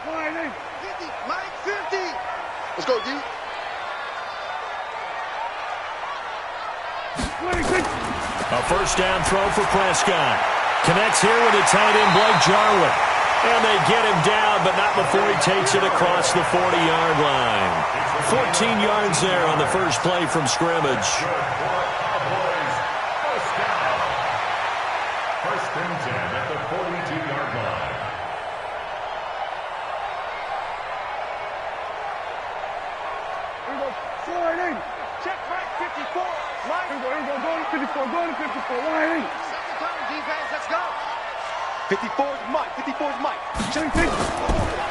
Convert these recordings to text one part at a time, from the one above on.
Mike, 50. Let's go, D. A first down throw for Prescott. Connects here with the tight end, Blake Jarwin. And they get him down, but not before he takes it across the 40-yard line. 14 yards there on the first play from scrimmage. First and 10 at the 42-yard line. Check Mike, 54. Mike. Here we go. Go to 54. Go to 54. Line. Second down, defense. Let's go. 54 is Mike. 54 is Mike.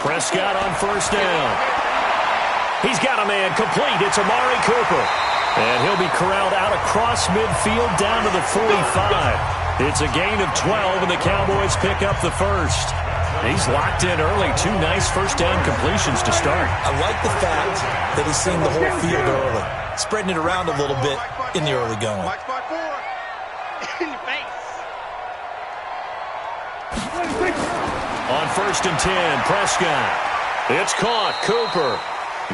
Prescott on first down. He's got a man complete. It's Amari Cooper. And he'll be corralled out across midfield down to the 45. It's a gain of 12, and the Cowboys pick up the first. He's locked in early. 2 nice first down completions to start. I like the fact that he's seeing the whole field early, spreading it around a little bit in the early going. Mike, 5-4. In your face. On first and 10, Prescott. It's caught. Cooper.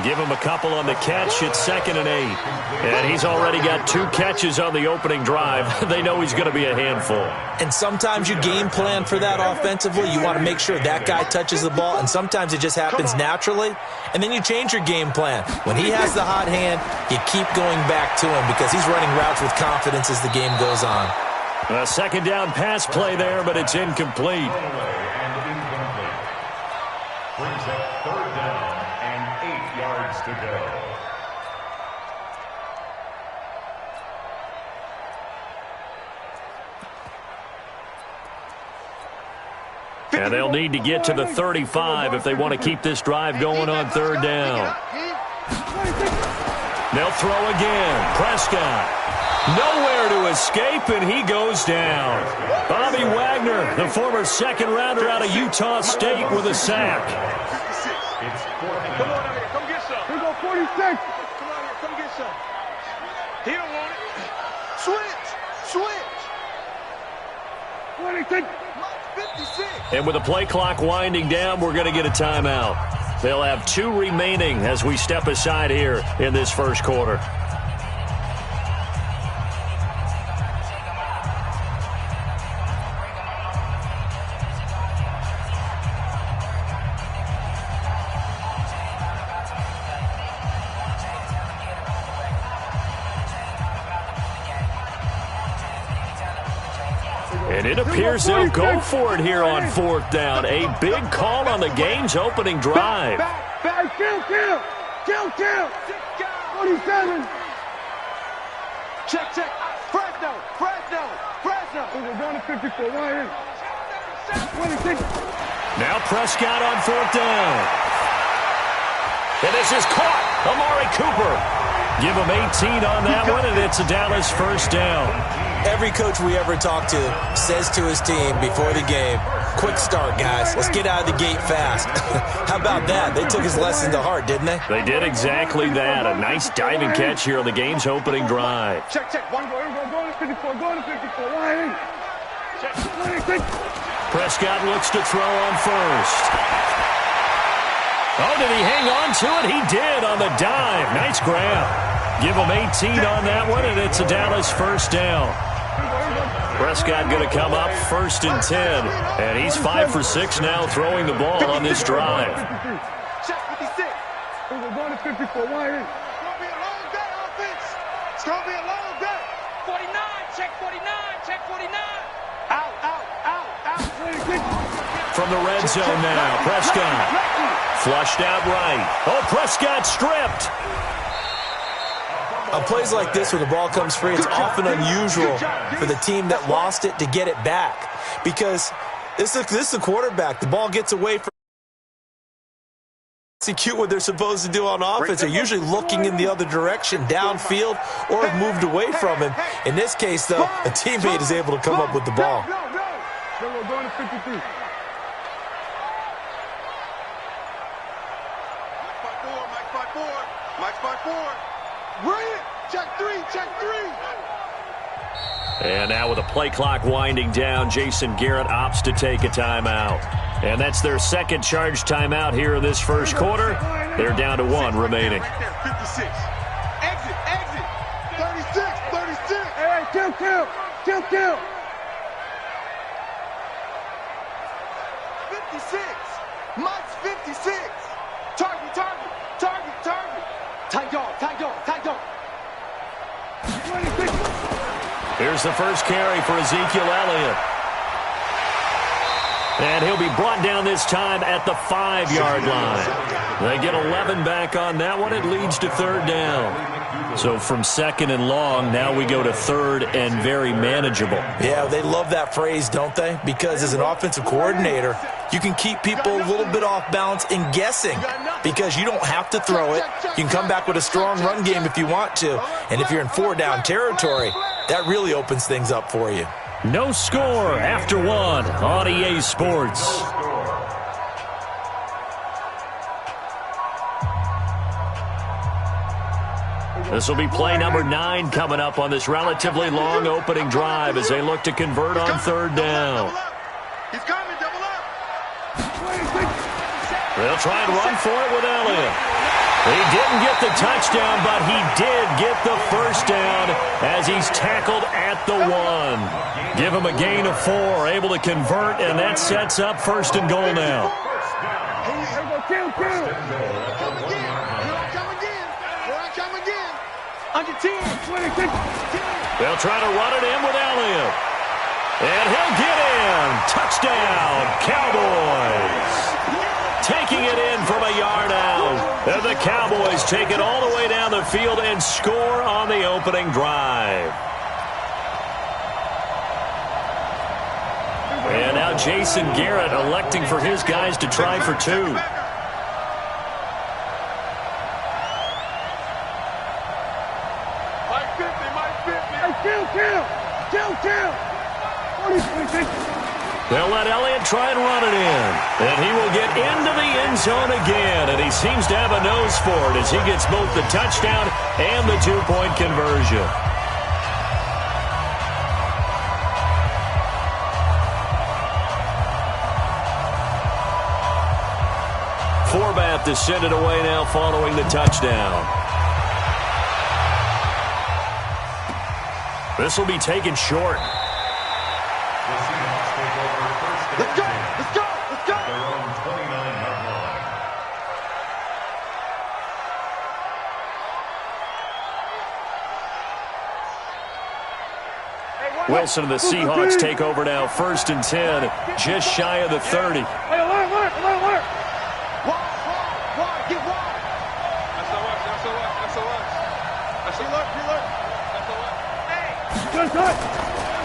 Give him a couple on the catch. It's second and 8. And he's already got 2 catches on the opening drive. They know he's going to be a handful. And sometimes you game plan for that offensively. You want to make sure that guy touches the ball, and sometimes it just happens naturally. And then you change your game plan. When he has the hot hand, you keep going back to him because he's running routes with confidence as the game goes on. A second down pass play there, but it's incomplete. Brings up third down and 8 yards to go. And they'll need to get to the 35 if they want to keep this drive going on third down. They'll throw again. Prescott. Nowhere to escape, and he goes down. Bobby Wagner, the former second-rounder out of Utah State, with a sack. It's Come on out here. Come get some. Here go 46. Come on here. Come get some. He don't want it. Switch. 26. 56. And with the play clock winding down, we're going to get a timeout. They'll have 2 remaining as we step aside here in this first quarter. And it appears they'll go for it here on fourth down. A big call on the game's opening drive. Back, kill. 47. Check. Fresno. We're going to 54. Right in. 26. Now Prescott on fourth down. And this is caught. Amari Cooper. Give him 18 on that one, and it's a Dallas first down. Every coach we ever talk to says to his team before the game, quick start, guys. Let's get out of the gate fast. How about that? They took his lesson to heart, didn't they? They did exactly that. A nice diving catch here on the game's opening drive. Check. One go. Go to 54. Line in. Check. Prescott looks to throw on first. Oh, did he hang on to it? He did on the dive. Nice grab. Give him 18 on that one, and it's a Dallas first down. Prescott going to come up first and 10, and he's 5 for 6 now throwing the ball on this drive. Check 56. We're going to 54. Line in. It's going to be a long day, offense. It's going to be a long day. 49. Check 49. Out. From the red zone now, Prescott. Flushed out right. Oh, Prescott stripped. On plays like this where the ball comes free, it's often unusual for the team that lost it to get it back. Because this is a quarterback. The ball gets away from execute what they're supposed to do on offense. They're usually looking in the other direction, downfield, or have moved away from him. In this case, though, a teammate is able to come up with the ball. Then we're going to 53. Mike 5-4. Bring it. Check 3. And now with the play clock winding down, Jason Garrett opts to take a timeout. And that's their second charge timeout here in this first quarter. They're down to one remaining. 56. Exit, exit. 36, 36. Hey, kill. 56. Mike's 56. Target. Tight dog. Here's the first carry for Ezekiel Elliott. And he'll be brought down this time at the 5-yard line. They get 11 back on that one. It leads to third down. So from second and long, now we go to third and very manageable. Yeah, they love that phrase, don't they? Because as an offensive coordinator, you can keep people a little bit off balance and guessing because you don't have to throw it. You can come back with a strong run game if you want to. And if you're in 4-down territory, that really opens things up for you. No score after one on EA Sports. This will be play number 9 coming up on this relatively long opening drive as they look to convert on third down. He's coming, double up. They'll try and run for it with Elliott. He didn't get the touchdown, but he did get the first down as he's tackled at the 1. Give him a gain of 4, able to convert, and that sets up first and goal now. Under 10, 26. They'll try to run it in with Elliott. And he'll get in. Touchdown, Cowboys. Taking it in from a yard out. And the Cowboys take it all the way down the field and score on the opening drive. And now Jason Garrett electing for his guys to try for 2. They'll let Elliott try and run it in. And he will get into the end zone again. And he seems to have a nose for it as he gets both the touchdown and the 2-point conversion. Forbath to send it away now following the touchdown. This will be taken short. Let's go. Their own 29-yard line. Wilson and the Seahawks take over now, 1st and 10, just shy of the 30. Wide. Get wide. That's so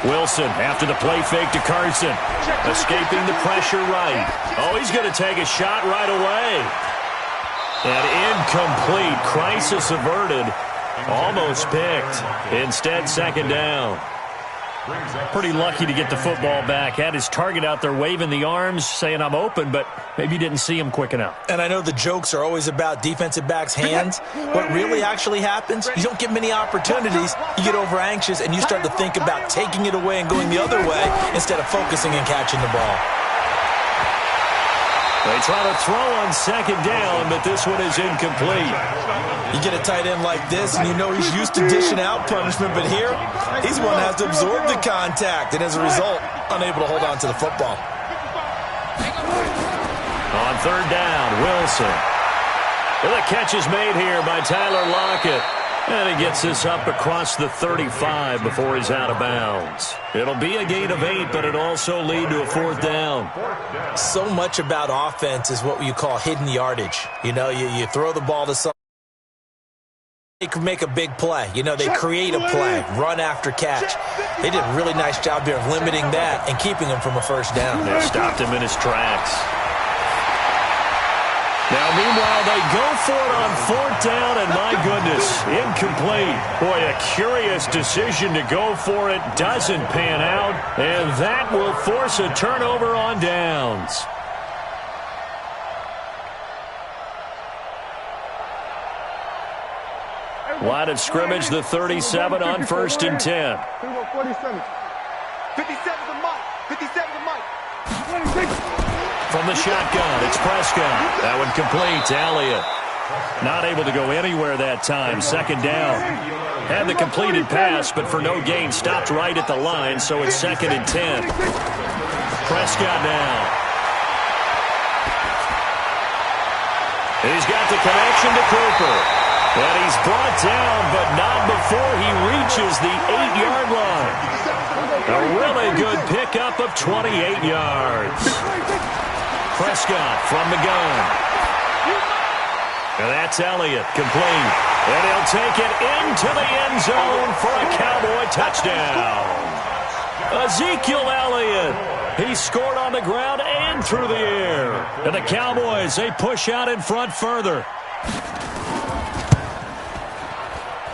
Wilson after the play fake to Carson. Escaping the pressure right. Oh, he's going to take a shot right away. And incomplete. Crisis averted. Almost picked. Instead, second down. Pretty lucky to get the football back. Had his target out there waving the arms, saying I'm open, but maybe didn't see him quick enough. And I know the jokes are always about defensive backs' hands. What really actually happens, you don't get many opportunities. You get over anxious, and you start to think about taking it away and going the other way instead of focusing and catching the ball. They try to throw on second down, but this one is incomplete. You get a tight end like this, and you know he's used to dishing out punishment, but here, he's the one that has to absorb the contact, and as a result, unable to hold on to the football. On third down, Wilson. Well, the catch is made here by Tyler Lockett. And he gets this up across the 35 before he's out of bounds. It'll be a gain of 8, but it'll also lead to a 4th down. So much about offense is what you call hidden yardage. You know, you throw the ball to someone. They can make a big play. You know, they create a play, run after catch. They did a really nice job here of limiting that and keeping him from a first down. They stopped him in his tracks. Now, meanwhile, they go for it on 4th down, and my goodness, incomplete. Boy, a curious decision to go for it. Doesn't pan out, and that will force a turnover on downs. Line of scrimmage, the 37 on 1st and 10. 47. 57 to Mike. 57 to Mike. From the shotgun, it's Prescott. That one complete to Elliott. Not able to go anywhere that time. 2nd down. Had the completed pass, but for no gain, stopped right at the line, so it's 2nd and 10. Prescott now. He's got the connection to Cooper. And he's brought down, but not before he reaches the 8-yard line. A really good pickup of 28 yards. Prescott from the gun. And that's Elliott, complete. And he'll take it into the end zone for a Cowboy touchdown. Ezekiel Elliott. He scored on the ground and through the air. And the Cowboys, they push out in front further.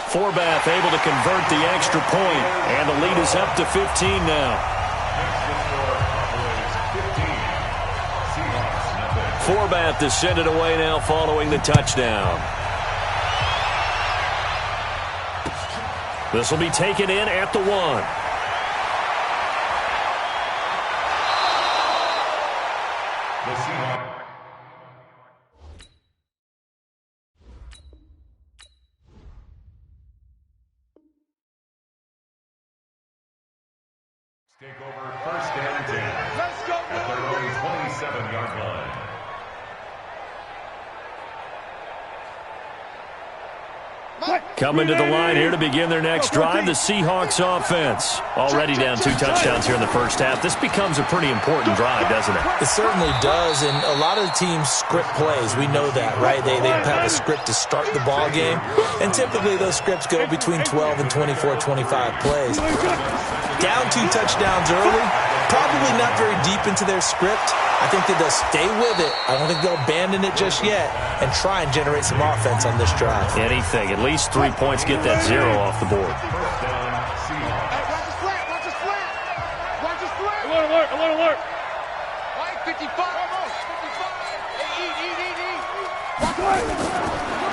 Forbath able to convert the extra point, and the lead is up to 15 now. Forbath to send it away now following the touchdown. This will be taken in at the 1. Take over 1st and 10. Let's go. At their own 27-yard line. Coming to the line here to begin their next drive, the Seahawks offense. Already down 2 touchdowns here in the first half. This becomes a pretty important drive, doesn't it? It certainly does, and a lot of the teams script plays. We know that, right? They have a script to start the ball game, and typically those scripts go between 12 and 24, 25 plays. Down 2 touchdowns early, probably not very deep into their script. I think that they'll stay with it. I don't think they'll abandon it just yet and try and generate some offense on this drive. Anything. At least 3 points, get that 0 off the board. Hey, watch the slant. Watch the slant. Watch the slant. Alert, alert, alert, alert. All right, 55. 55. Hey, eat.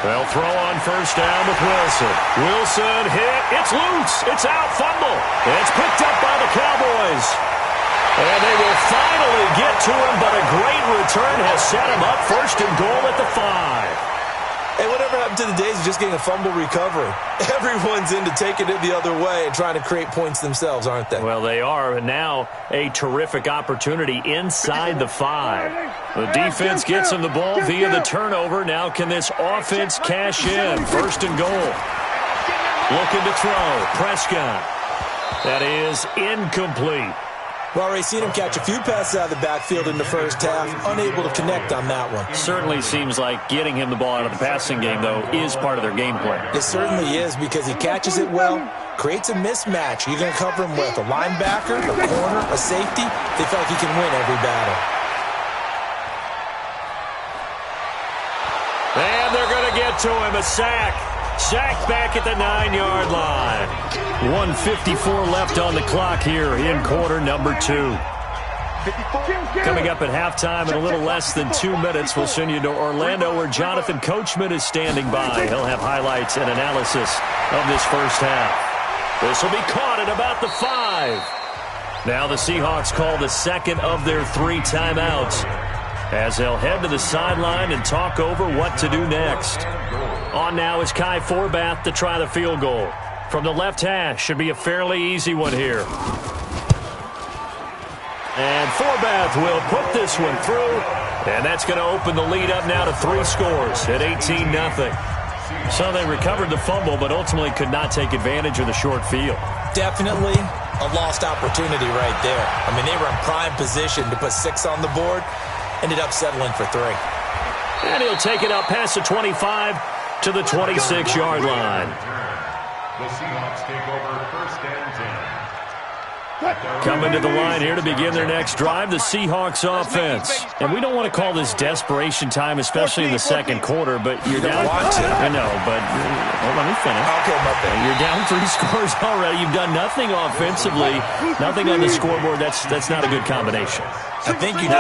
They'll throw on 1st down with Wilson. Wilson hit. It's loose. It's out. Fumble. It's picked up by the Cowboys. And they will finally get to him, but a great return has set him up 1st and goal at the 5. Hey, whatever happened to the days of just getting a fumble recovery? Everyone's into taking it the other way and trying to create points themselves, aren't they? Well, they are, and now a terrific opportunity inside the 5. The defense gets him the ball via the turnover. Now can this offense cash in? 1st and goal. Looking to throw. Prescott. That is incomplete. We've already seen him catch a few passes out of the backfield in the first half, unable to connect on that one. Certainly seems like getting him the ball out of the passing game, though, is part of their game plan. It certainly is, because he catches it well, creates a mismatch. You're going to cover him with a linebacker, a corner, a safety. They feel like he can win every battle. And they're going to get to him, a sack. Sacked back at the 9-yard line. 1:54 left on the clock here in quarter number 2. Coming up at halftime in a little less than 2 minutes, we'll send you to Orlando where Jonathan Coachman is standing by. He'll have highlights and analysis of this first half. This will be caught at about the 5. Now the Seahawks call the 2nd of their 3 timeouts as they'll head to the sideline and talk over what to do next. On now is Kai Forbath to try the field goal. From the left hash, should be a fairly easy one here. And Forbath will put this one through, and that's going to open the lead up now to 3 scores at 18-0. So they recovered the fumble, but ultimately could not take advantage of the short field. Definitely a lost opportunity right there. I mean, they were in prime position to put 6 on the board, ended up settling for 3. And he'll take it up past the 25 to the 26-yard line. The Seahawks take over 1st and 10. Coming to the line here to begin their next drive, the Seahawks offense. And we don't want to call this desperation time, especially in the second quarter, but you're down. I know, but let me finish. Okay, my bad. You're down 3 scores already. You've done nothing offensively, nothing on the scoreboard. That's not a good combination. I think you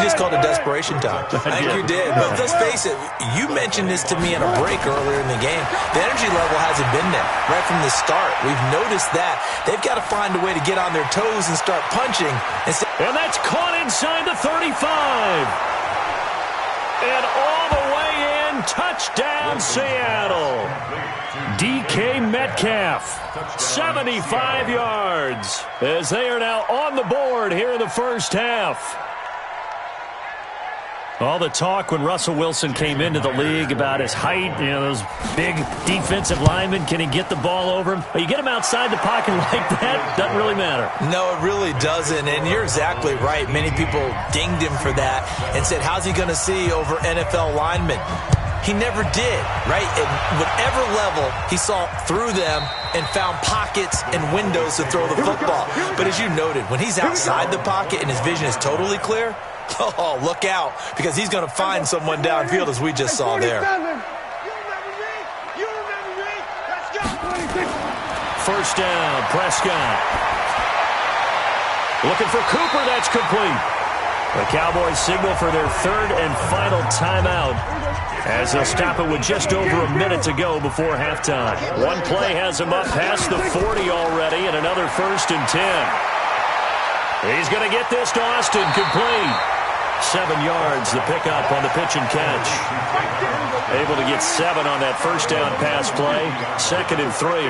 just called a desperation time. I think you did. But let's face it, you mentioned this to me in a break earlier in the game. The energy level hasn't been there right from the start. We've noticed that. They've got to find a way to get on their toes and start punching. And that's caught inside the 35. And all the way in, touchdown Seattle. DK Metcalf, 75 yards, as they are now on the board here in the first half. All the talk when Russell Wilson came into the league about his height, those big defensive linemen, can he get the ball over him? But you get him outside the pocket like that, doesn't really matter. No, it really doesn't, and you're exactly right. Many people dinged him for that and said, how's he going to see over NFL linemen? He never did, right? At whatever level, he saw through them and found pockets and windows to throw the football. But as you noted, when he's outside the pocket and his vision is totally clear, oh, look out, because he's going to find someone downfield, as we just saw there. First down, Prescott. Looking for Cooper, that's complete. The Cowboys signal for their third and final timeout, as they'll stop it with just over a minute to go before halftime. One play has him up past the 40 already, and another 1st and 10. He's going to get this to Austin, complete. 7 yards, the pickup on the pitch and catch. Able to get 7 on that first down pass play. 2nd and 3.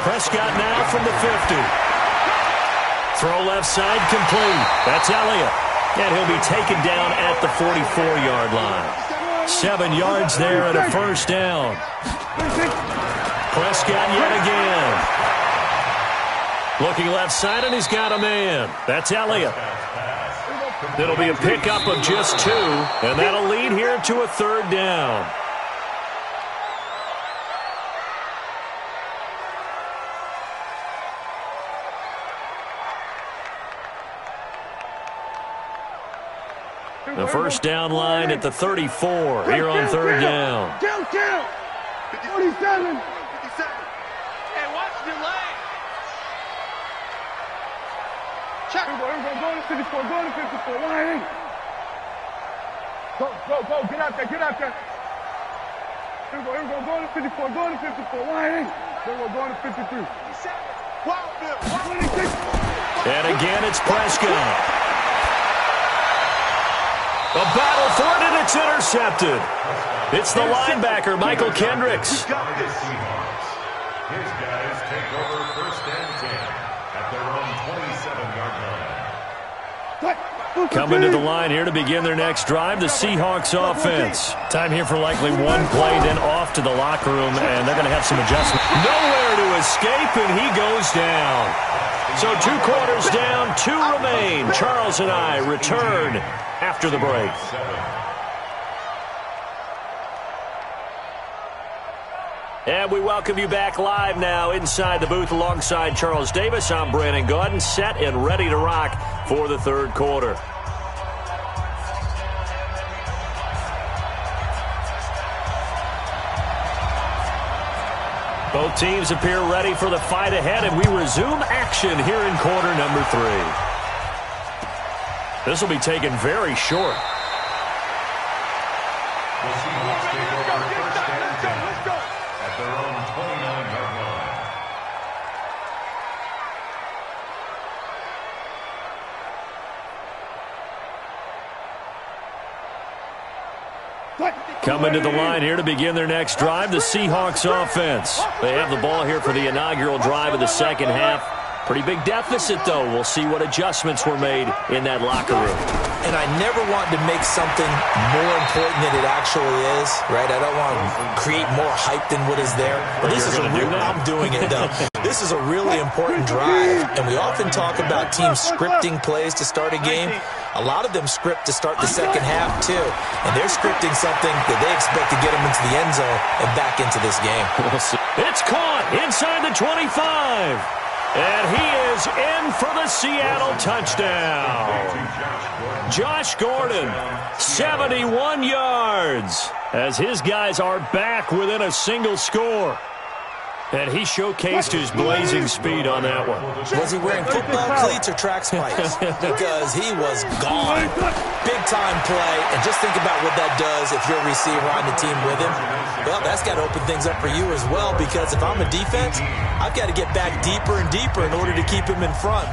Prescott now from the 50. Throw left side, complete. That's Elliott. And he'll be taken down at the 44-yard line. 7 yards there and a first down. Prescott yet again. Looking left side, and he's got a man. That's Elliott. It'll be a pickup of just 2, and that'll lead here to a third down. The first down line at the 34 here on third down. 47. Hey, watch your leg. Check. Go to 54. Go to 54. Line. Go. Get out there. Here we go. Go to 54. Go to 54. Line. Go to 53. And again, it's Prescott. A battle for it, and it's intercepted. It's the linebacker, Michael Kendricks. His guys take over 1st and 10 at their own 27-yard line. Coming to the line here to begin their next drive, the Seahawks offense. Time here for likely one play, then off to the locker room, and they're going to have some adjustments. Nowhere to escape, and he goes down. So 2 quarters down, 2 remain. Charles and I return after the break. And we welcome you back live now inside the booth alongside Charles Davis. I'm Brandon Gaudin, set and ready to rock for the third quarter. Both teams appear ready for the fight ahead, and we resume action here in quarter number 3. This will be taken very short. The Seahawks take over 1st and 10 at their own 29-yard Line. Coming to the line here to begin their next drive, the Seahawks offense. They have the ball here for the inaugural drive of the second half. Pretty big deficit, though. We'll see what adjustments were made in that locker room. And I never want to make something more important than it actually is, right? I don't want to create more hype than what is there. But this is I'm doing it, though. This is a really important drive, and we often talk about teams scripting plays to start a game. A lot of them script to start the second half, too. And they're scripting something that they expect to get them into the end zone and back into this game. It's caught inside the 25. And he is in for the Seattle touchdown. Josh Gordon, 71 yards, as his guys are back within a single score. And he showcased his blazing speed on that one. Was he wearing football cleats or track spikes? Because he was gone. Big-time play, and just think about what that does if you're a receiver on the team with him. Well, that's got to open things up for you as well, because if I'm a defense, I've got to get back deeper and deeper in order to keep him in front.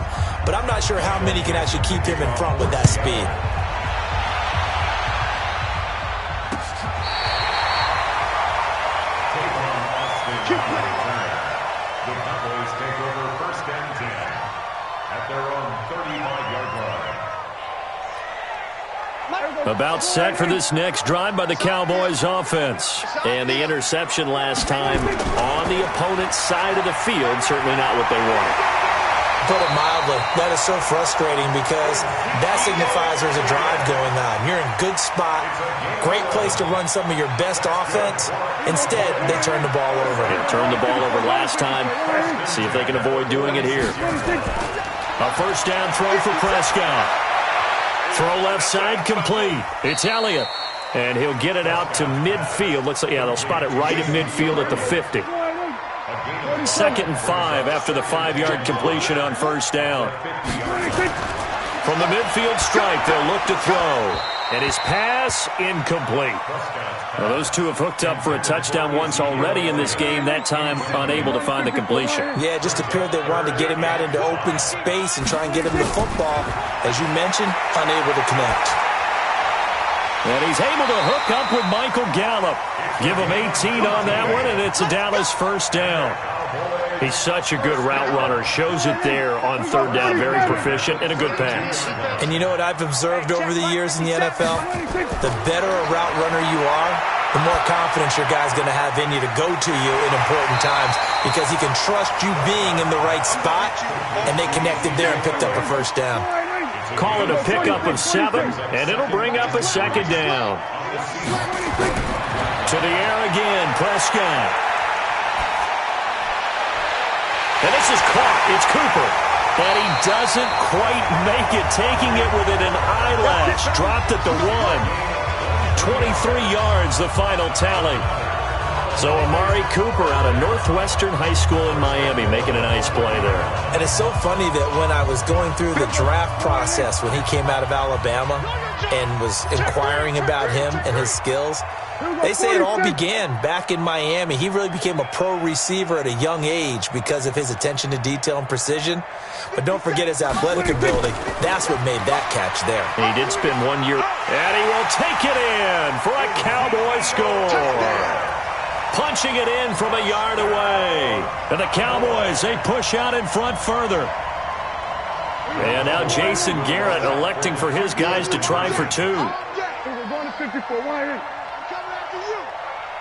But I'm not sure how many can actually keep him in front with that speed. The Cowboys take over first and 10 at their own 35-yard line. About set for this next drive by the Cowboys offense. And the interception last time on the opponent's side of the field, certainly not what they wanted. Put it mildly, that is so frustrating because that signifies there's a drive going on. You're in a good spot, great place to run some of your best offense. Instead, they turn the ball over. They turned the ball over last time. See if they can avoid doing it here. A first down throw for Prescott. Throw left side complete. It's Elliott. And he'll get it out to midfield. Looks like, yeah, they'll spot it right at midfield at the 50. 2nd and 5 after the 5-yard completion on first down. From the midfield stripe, they'll look to throw. And his pass, incomplete. Well, those two have hooked up for a touchdown once already in this game, that time unable to find the completion. Yeah, it just appeared they wanted to get him out into open space and try and get him the football. As you mentioned, unable to connect. And he's able to hook up with Michael Gallup. Give him 18 on that one, and it's a Dallas first down. He's such a good route runner. Shows it there on third down. Very proficient and a good pass. And you know what I've observed over the years in the NFL? The better a route runner you are, the more confidence your guy's going to have in you to go to you in important times because he can trust you being in the right spot, and they connected there and picked up a first down. Call it a pickup of 7, and it'll bring up a second down. To the air again, Prescott. And this is caught. It's Cooper. And he doesn't quite make it, taking it within an eyelash. Dropped at the 1. 23 yards, the final tally. So Amari Cooper out of Northwestern High School in Miami making a nice play there. And it's so funny that when I was going through the draft process when he came out of Alabama and was inquiring about him and his skills, they say it all began back in Miami. He really became a pro receiver at a young age because of his attention to detail and precision. But don't forget his athletic ability. That's what made that catch there. He did spend 1 year, and he will take it in for a Cowboy score. Punching it in from a yard away. And the Cowboys, they push out in front further. And now Jason Garrett electing for his guys to try for 2. We're going to 54. Why ain't?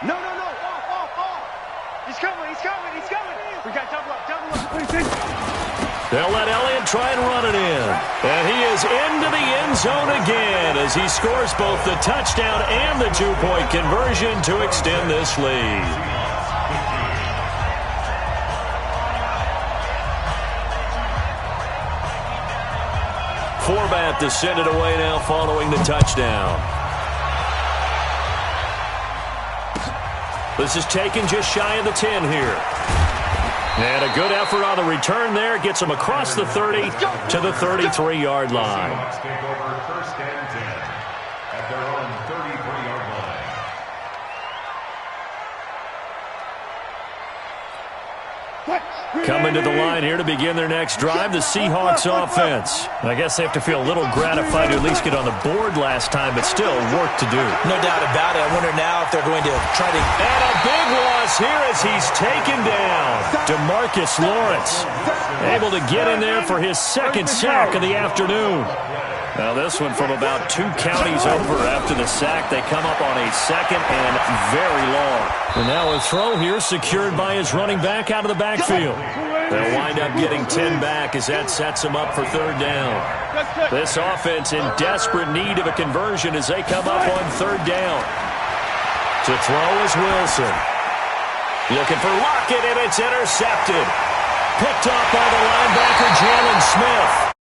No. Off. He's coming. We got double up. They'll let Elliott try and run it in. And he is into the end zone again as he scores both the touchdown and the 2-point conversion to extend this lead. Forbat to send it away now following the touchdown. This is taken just shy of the 10 here. And a good effort on the return there. Gets him across the 30 to the 33-yard line. Take over first and 10 at their own 33-yard line. Coming to the line here to begin their next drive, the Seahawks offense. I guess they have to feel a little gratified to at least get on the board last time, but still work to do. No doubt about it. I wonder now if they're going to try to... And a big loss here as he's taken down. DeMarcus Lawrence able to get in there for his second sack of the afternoon. Now this one from about 2 counties over after the sack. They come up on a second and very long. And now a throw here secured by his running back out of the backfield. They'll wind up getting 10 back as that sets them up for third down. This offense in desperate need of a conversion as they come up on third down. To throw is Wilson. Looking for Lockett, and it's intercepted. Picked up by the linebacker, Jalen Smith.